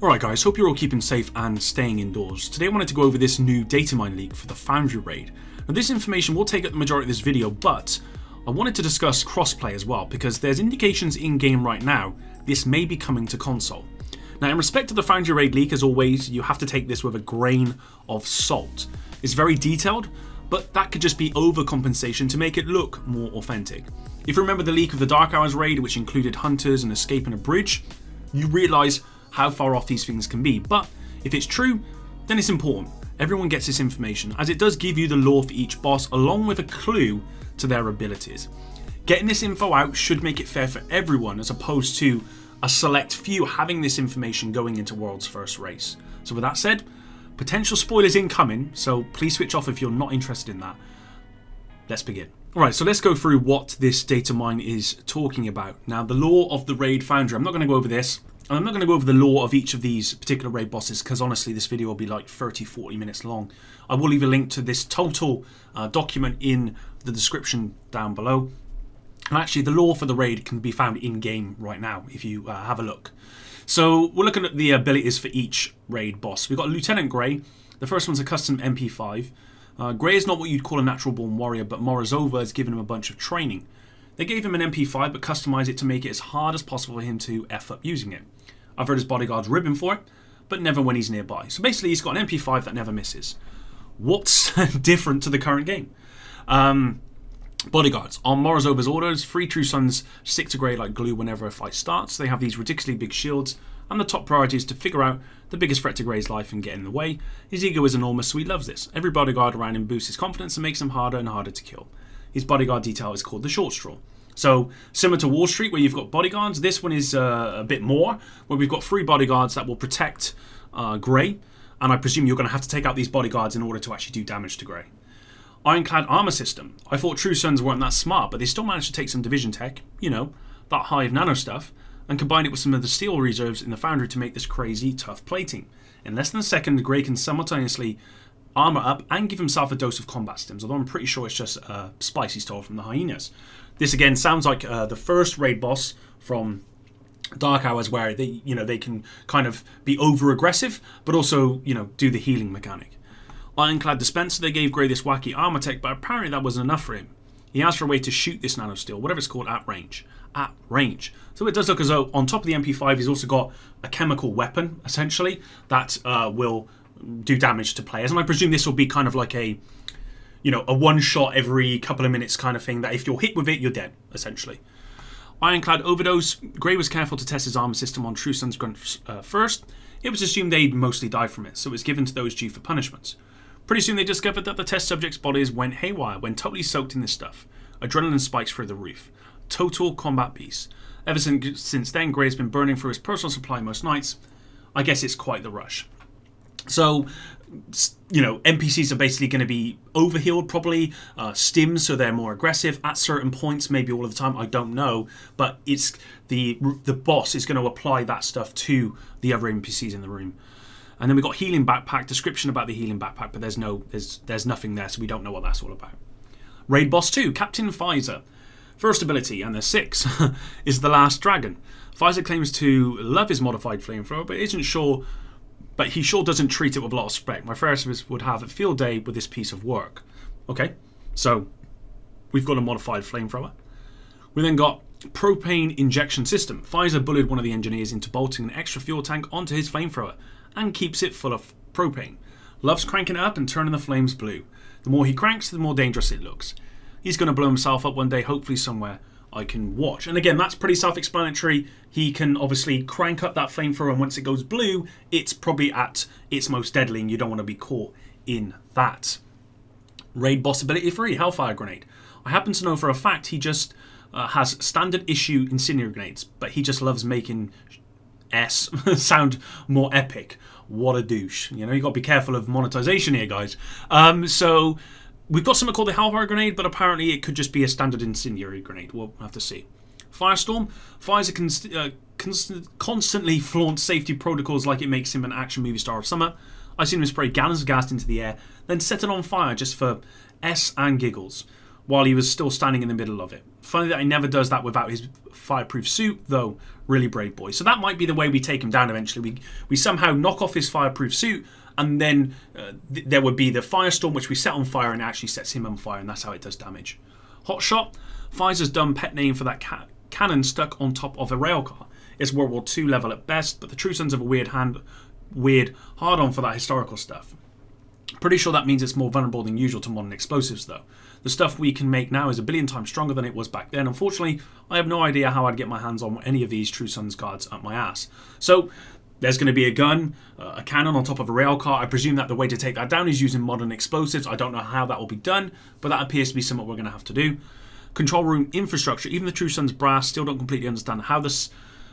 Alright guys, hope you're all keeping safe and staying indoors. Today I wanted to go over this new data mine leak for the Foundry raid. Now this information will take up the majority of this video, but I wanted to discuss crossplay as well, because there's indications in game right now this may be coming to console. Now in respect to the Foundry raid leak, as always, you have to take this with a grain of salt. It's very detailed, but that could just be overcompensation to make it look more authentic. If you remember the leak of the Dark Hours raid, which included hunters and escaping a bridge, you realise how far off these things can be. But if it's true, then it's important. Everyone gets this information, as it does give you the lore for each boss along with a clue to their abilities. Getting this info out should make it fair for everyone, as opposed to a select few having this information going into World's First Race. So with that said, potential spoilers incoming, so please switch off if you're not interested in that. Let's begin. Alright, so let's go through what this data mine is talking about. Now, the lore of the raid Foundry, I'm not going to go over this. And I'm not going to go over the lore of each of these particular raid bosses, because honestly this video will be like 30-40 minutes long. I will leave a link to this total document in the description down below. And actually the lore for the raid can be found in game right now if you have a look. So we're looking at the abilities for each raid boss. We've got Lieutenant Grey. The first one's a custom MP5. Grey is not what you'd call a natural born warrior, but Morozova has given him a bunch of training. They gave him an MP5 but customized it to make it as hard as possible for him to F up using it. I've heard his bodyguards rib him for it, but never when he's nearby. So basically he's got an MP5 that never misses. What's different to the current game? Bodyguards. On Morozova's orders, 3 True Sons stick to Grey like glue whenever a fight starts. They have these ridiculously big shields, and the top priority is to figure out the biggest threat to Grey's life and get in the way. His ego is enormous, so he loves this. Every bodyguard around him boosts his confidence and makes him harder and harder to kill. His bodyguard detail is called the Short Straw. So, similar to Wall Street, where you've got bodyguards, this one is a bit more, where we've got 3 bodyguards that will protect Grey, and I presume you're going to have to take out these bodyguards in order to actually do damage to Grey. Ironclad armor system. I thought True Sons weren't that smart, but they still managed to take some division tech, you know, that Hive nano stuff, and combine it with some of the steel reserves in the Foundry to make this crazy tough plating. In less than a second, Grey can simultaneously armor up and give himself a dose of combat stims, although I'm pretty sure it's just a spice he stole from the hyenas. This again sounds like the first raid boss from Dark Hours, where they can kind of be over aggressive, but also do the healing mechanic. Ironclad dispenser. They gave Grey this wacky armor tech, but apparently that wasn't enough for him. He asked for a way to shoot this nanosteel, whatever it's called, at range. At range. So it does look as though on top of the MP5 he's also got a chemical weapon, essentially, that will do damage to players. And I presume this will be kind of like a one shot every couple of minutes kind of thing, that if you're hit with it, you're dead, essentially. Ironclad overdose. Grey was careful to test his armor system on True Sons grunt first. It was assumed they'd mostly die from it, so it was given to those due for punishments. Pretty soon they discovered that the test subjects' bodies went haywire when totally soaked in this stuff. Adrenaline spikes through the roof. Total combat beast. Ever since then, Grey's been burning through his personal supply most nights. I guess it's quite the rush. So, NPCs are basically going to be overhealed, probably stims, so they're more aggressive at certain points, maybe all of the time, I don't know, but it's the boss is going to apply that stuff to the other NPCs in the room. And then we've got healing backpack, description about the healing backpack, but there's nothing there, so we don't know what that's all about. Raid boss 2, Captain Pfizer. First ability, and there's 6, is the Last Dragon. Pfizer claims to love his modified flamethrower, but he sure doesn't treat it with a lot of respect. My first would have a field day with this piece of work. Okay, so we've got a modified flamethrower. We then got propane injection system. Pfizer bullied one of the engineers into bolting an extra fuel tank onto his flamethrower and keeps it full of propane. Loves cranking it up and turning the flames blue. The more he cranks, the more dangerous it looks. He's going to blow himself up one day, hopefully somewhere I can watch. And again, that's pretty self-explanatory. He can obviously crank up that flamethrower, and once it goes blue, it's probably at its most deadly, and you don't want to be caught in that. Raid boss ability 3, Hellfire Grenade. I happen to know for a fact he just has standard issue incendiary grenades, but he just loves making S sound more epic. What a douche. You got to be careful of monetization here, guys. So we've got something called the Hellfire Grenade, but apparently it could just be a standard incendiary grenade. We'll have to see. Firestorm. Pfizer constantly flaunts safety protocols like it makes him an action movie star of summer. I've seen him spray gallons of gas into the air, then set it on fire just for S and giggles. while he was still standing in the middle of it. Funny that he never does that without his fireproof suit, though. Really brave boy. So that might be the way we take him down eventually. We somehow knock off his fireproof suit, and then there would be the firestorm, which we set on fire, and it actually sets him on fire, and that's how it does damage. Hotshot, Pfizer's dumb pet name for that cannon stuck on top of a railcar. It's World War II level at best, but the True Sons have a weird hard-on for that historical stuff. Pretty sure that means it's more vulnerable than usual to modern explosives, though. The stuff we can make now is a billion times stronger than it was back then. Unfortunately, I have no idea how I'd get my hands on any of these True Sons cards up my ass. So, there's going to be a gun, a cannon on top of a rail car. I presume that the way to take that down is using modern explosives. I don't know how that will be done, but that appears to be something we're going to have to do. Control room infrastructure. Even the True Sons brass still don't completely understand how the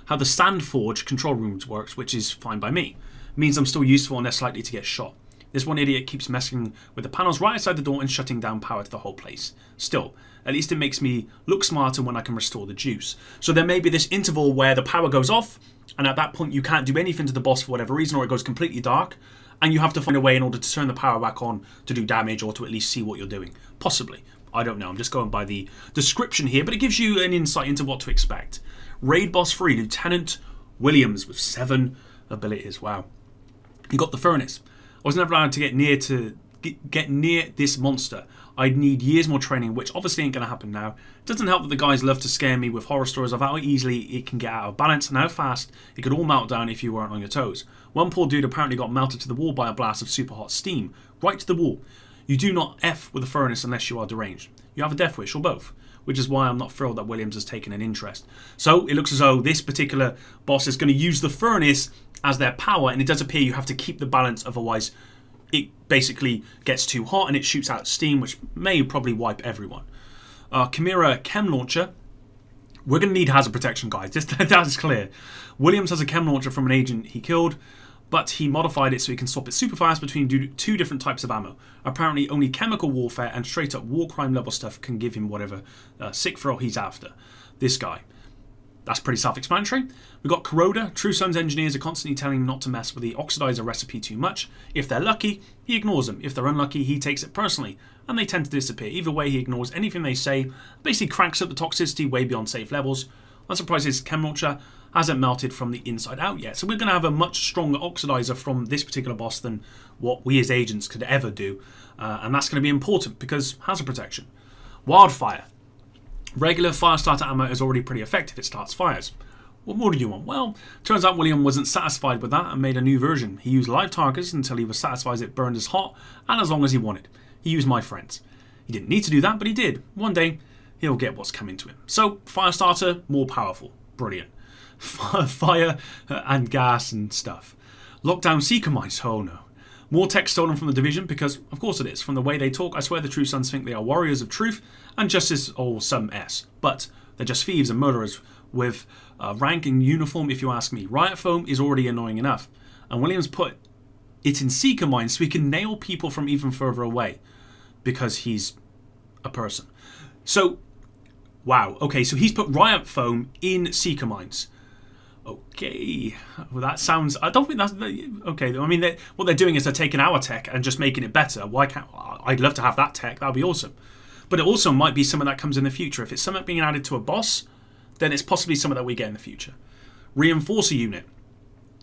Sandforge control rooms works, which is fine by me. It means I'm still useful and less likely to get shot. This one idiot keeps messing with the panels right outside the door and shutting down power to the whole place. Still, at least it makes me look smarter when I can restore the juice. So there may be this interval where the power goes off, and at that point you can't do anything to the boss for whatever reason, or it goes completely dark, and you have to find a way in order to turn the power back on to do damage, or to at least see what you're doing. Possibly. I don't know. I'm just going by the description here, but it gives you an insight into what to expect. Raid Boss 3, Lieutenant Williams with 7 abilities. Wow. You got the furnace. I was never allowed to get near this monster. I'd need years more training, which obviously ain't going to happen now. It doesn't help that the guys love to scare me with horror stories of how easily it can get out of balance and how fast it could all melt down if you weren't on your toes. One poor dude apparently got melted to the wall by a blast of super hot steam. Right to the wall. You do not F with a furnace unless you are deranged. You have a death wish, or both. Which is why I'm not thrilled that Williams has taken an interest. So it looks as though this particular boss is going to use the furnace as their power, and it does appear you have to keep the balance, otherwise it basically gets too hot and it shoots out steam, which may probably wipe everyone. Chimera Chem Launcher. We're going to need hazard protection, guys. That is clear. Williams has a chem launcher from an agent he killed, but he modified it so he can swap it super fast between two different types of ammo. Apparently only chemical warfare and straight up war crime level stuff can give him whatever sick thrill he's after. This guy. That's pretty self-explanatory. We've got Corroder. True Sons engineers are constantly telling him not to mess with the oxidizer recipe too much. If they're lucky, he ignores them. If they're unlucky, he takes it personally, and they tend to disappear. Either way, he ignores anything they say, basically cranks up the toxicity way beyond safe levels. I'm surprised his chem launcher hasn't melted from the inside out yet. So we're going to have a much stronger oxidizer from this particular boss than what we as agents could ever do. And that's going to be important because hazard protection. Wildfire. Regular fire starter ammo is already pretty effective. It starts fires. What more do you want? Well, turns out William wasn't satisfied with that and made a new version. He used live targets until he was satisfied it burned as hot and as long as he wanted. He used my friends. He didn't need to do that, but he did. One day, he'll get what's coming to him. So, fire starter, more powerful. Brilliant. Fire and gas and stuff. Lockdown seeker mice. Oh no. More tech stolen from the Division because, of course it is. From the way they talk, I swear the True Sons think they are warriors of truth and justice or some S. But they're just thieves and murderers with rank and uniform, if you ask me. Riot Foam is already annoying enough. And Williams put it in seeker mines so he can nail people from even further away because he's a person. So, wow. Okay, so he's put Riot Foam in seeker mines. Okay, well that sounds. I don't think that's okay. I mean, what they're doing is they're taking our tech and just making it better. Why can't I'd love to have that tech? That'd be awesome. But it also might be something that comes in the future. If it's something being added to a boss, then it's possibly something that we get in the future. Reinforcer unit.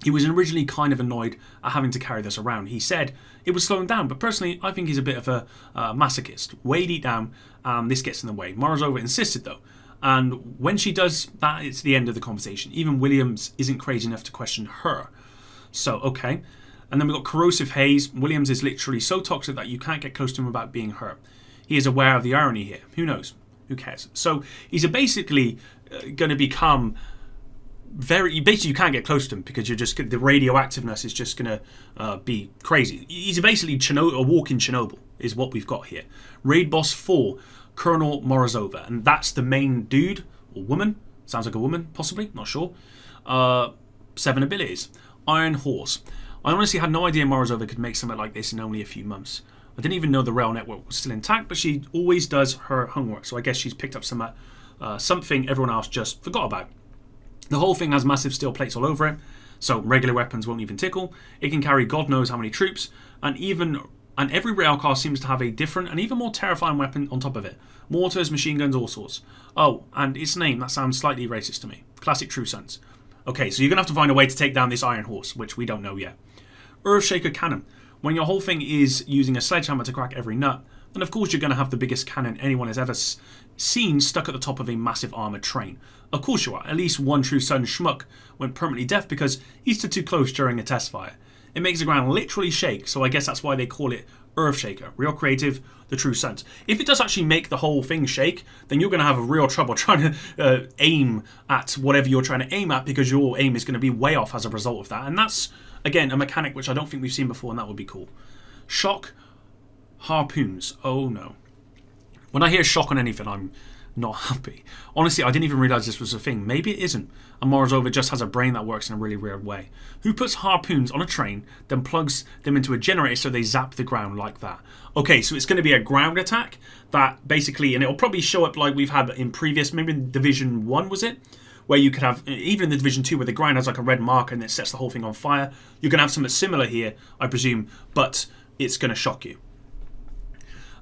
He was originally kind of annoyed at having to carry this around. He said it would slow him down, but personally, I think he's a bit of a masochist. Way deep down, this gets in the way. Morozova insisted though. And when she does that, it's the end of the conversation. Even Williams isn't crazy enough to question her. So, okay. And then we've got Corrosive Haze. Williams is literally so toxic that you can't get close to him without being hurt. He is aware of the irony here. Who knows? Who cares? So, he's basically going to become very... Basically, you can't get close to him because you're just... The radioactiveness is just going to be crazy. He's basically a walking Chernobyl is what we've got here. Raid Boss 4... Colonel Morozova, and that's the main dude or woman. Sounds like a woman, possibly, not sure. 7 abilities. Iron Horse. I honestly had no idea Morozova could make something like this in only a few months. I didn't even know the rail network was still intact, but she always does her homework, so I guess she's picked up something everyone else just forgot about. The whole thing has massive steel plates all over it, so regular weapons won't even tickle. It can carry God knows how many troops, and even And every railcar seems to have a different and even more terrifying weapon on top of it. Mortars, machine guns, all sorts. Oh, and its name, that sounds slightly racist to me. Classic True Sons. Okay, so you're going to have to find a way to take down this Iron Horse, which we don't know yet. Earthshaker Cannon. When your whole thing is using a sledgehammer to crack every nut, then of course you're going to have the biggest cannon anyone has ever seen stuck at the top of a massive armoured train. Of course you are. At least one True Son schmuck went permanently deaf because he stood too close during a test fire. It makes the ground literally shake, so I guess that's why they call it Earthshaker. Real creative, the True Sons. If it does actually make the whole thing shake, then you're going to have a real trouble trying to aim at whatever you're trying to aim at, because your aim is going to be way off as a result of that. And that's, again, a mechanic which I don't think we've seen before, and that would be cool. Shock harpoons. Oh no. When I hear shock on anything, I'm not happy. Honestly, I didn't even realise this was a thing. Maybe it isn't. And Morozova just has a brain that works in a really weird way. Who puts harpoons on a train, then plugs them into a generator so they zap the ground like that? Okay, so it's going to be a ground attack that basically, and it'll probably show up like we've had in previous, maybe in Division 1 was it? Where you could have, even in the Division 2 where the ground has like a red marker and it sets the whole thing on fire. You're going to have something similar here, I presume, but it's going to shock you.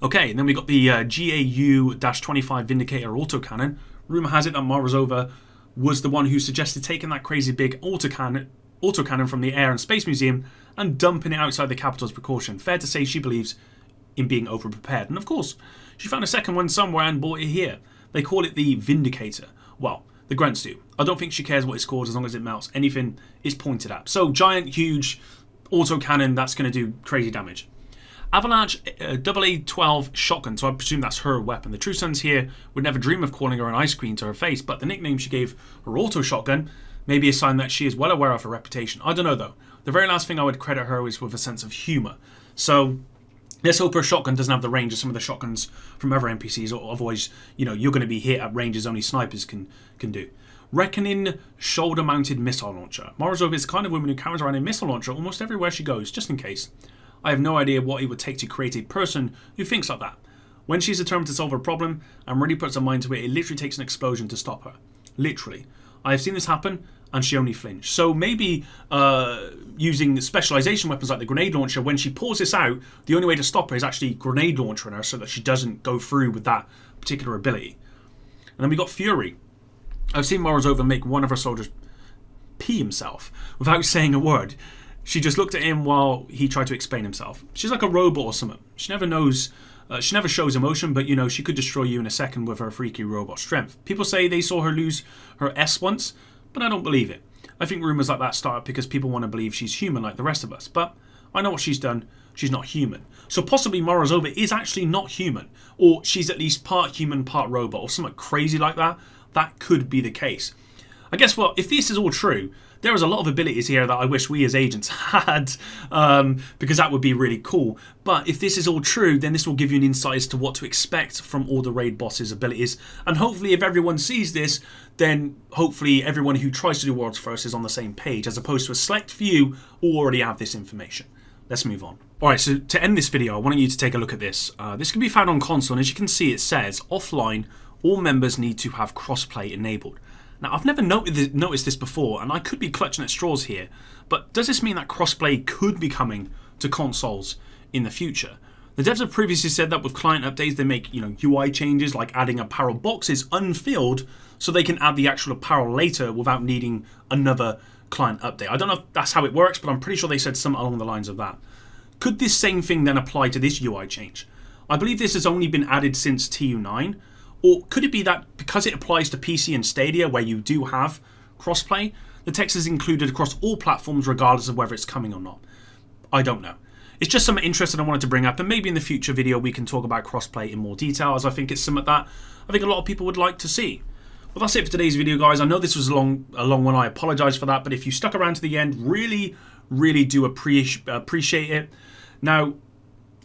Okay, and then we got the GAU-25 Vindicator autocannon. Rumour has it that Morozova was the one who suggested taking that crazy big autocannon from the Air and Space Museum and dumping it outside the capital's precaution. Fair to say she believes in being over-prepared. And of course, she found a second one somewhere and bought it here. They call it the Vindicator. Well, the Grunts do. I don't think she cares what it's called as long as it melts anything it's pointed at. So, giant, huge autocannon that's going to do crazy damage. Avalanche AA-12 shotgun, so I presume that's her weapon. The True Sons here would never dream of calling her an ice cream to her face, but the nickname she gave her auto shotgun may be a sign that she is well aware of her reputation. I don't know though. The very last thing I would credit her is with a sense of humour. So let's hope her shotgun doesn't have the range of some of the shotguns from other NPCs, or otherwise, you're going to be hit at ranges only snipers can do. Reckoning shoulder-mounted missile launcher. Morozova is the kind of woman who carries around a missile launcher almost everywhere she goes, just in case. I have no idea what it would take to create a person who thinks like that. When she's determined to solve a problem and really puts her mind to it, it literally takes an explosion to stop her. Literally. I have seen this happen, and she only flinched. So maybe using specialization weapons like the grenade launcher, when she pulls this out, the only way to stop her is actually grenade launchering her so that she doesn't go through with that particular ability. And then we got Fury. I've seen Morozova make one of her soldiers pee himself without saying a word. She just looked at him while he tried to explain himself. She's like a robot or something. She never knows, she never shows emotion, but she could destroy you in a second with her freaky robot strength. People say they saw her lose her S once, but I don't believe it. I think rumours like that start up because people want to believe she's human like the rest of us, but I know what she's done. She's not human. So possibly Morozova is actually not human, or she's at least part human, part robot, or something crazy like that. That could be the case. I guess what, if this is all true, there is a lot of abilities here that I wish we as agents had, because that would be really cool. But if this is all true, then this will give you an insight as to what to expect from all the raid bosses' abilities. And hopefully if everyone sees this, then hopefully everyone who tries to do Worlds First is on the same page, as opposed to a select few who already have this information. Let's move on. Alright, so to end this video, I want you to take a look at this. This can be found on console, and as you can see it says, offline, all members need to have crossplay enabled. Now, I've never noticed this before, and I could be clutching at straws here, but does this mean that crossplay could be coming to consoles in the future? The devs have previously said that with client updates, they make UI changes like adding apparel boxes unfilled so they can add the actual apparel later without needing another client update. I don't know if that's how it works, but I'm pretty sure they said something along the lines of that. Could this same thing then apply to this UI change? I believe this has only been added since TU9. Or could it be that because it applies to PC and Stadia, where you do have crossplay, the text is included across all platforms regardless of whether it's coming or not? I don't know. It's just something interesting I wanted to bring up, and maybe in the future video we can talk about crossplay in more detail, as I think it's something that I think a lot of people would like to see. Well, that's it for today's video, guys. I know this was a long one. I apologise for that, but if you stuck around to the end, really do appreciate it. Now,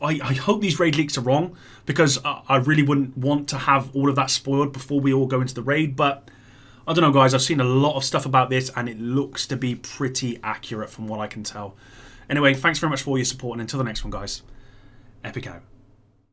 I hope these raid leaks are wrong, because I really wouldn't want to have all of that spoiled before we all go into the raid. But I don't know, guys. I've seen a lot of stuff about this, and it looks to be pretty accurate from what I can tell. Anyway, thanks very much for all your support, and until the next one, guys, Epic out.